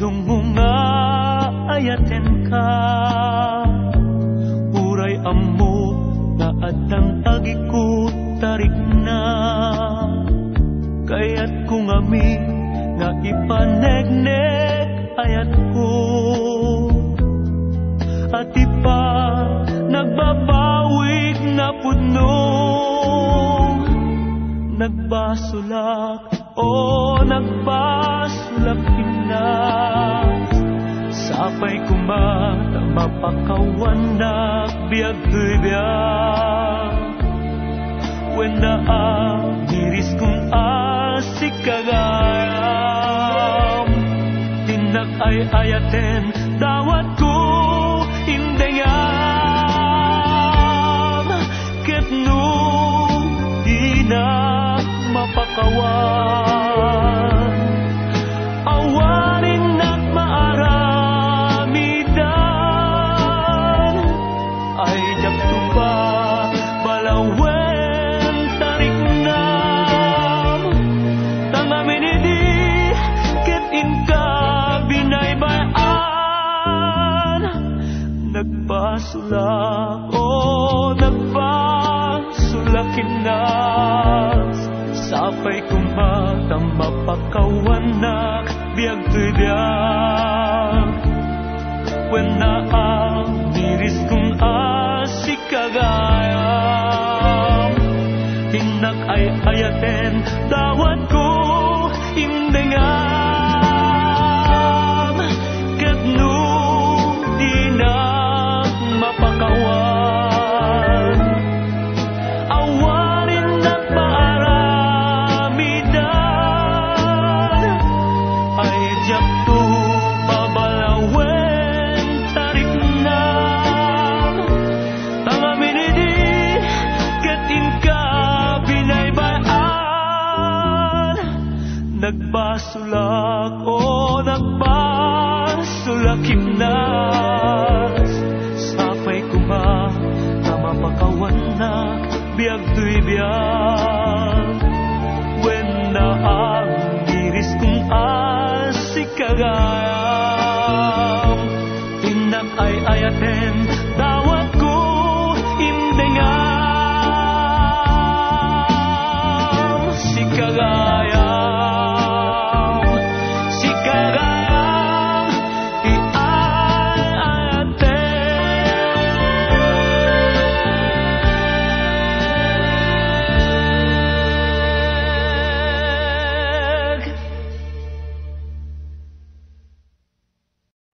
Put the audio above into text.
Tungo nga ayaten ka, uray ammo nga adang agiku tarik na. Kaya't kung ami nga ipanegnek ayat ko, at ipa nagbabawig na pudno, nagbasulak o nagbasulak na. Sapay kumata mapakawan na biyag tuy biyag, wenda miris kung asik kagayam. Tinak ay ayaten dawat ko indayam, ket no di na mapakawan. Awarin nak maaramidan, ay jagtuba balawen tarik nam. Tangamin idi ket inka binaybayan, nagpasulak o nagpasulakin na. Sapay kumata mapakawan na biyag tuy biyag, wena miris kung asik kagayam. Tinak ay ayaten dawat ko indengam, ket no di na mapakawan. Awarin nak maaramidan, ay jakto babalawen tarik na. Tangamin idi ket inka binaybayan, nagbasulak o nagbasulakip na. Sapay kuma na mapakawan na biyag tuy biyag, wenda miris kung asik kagayam. Tinak ay ayaten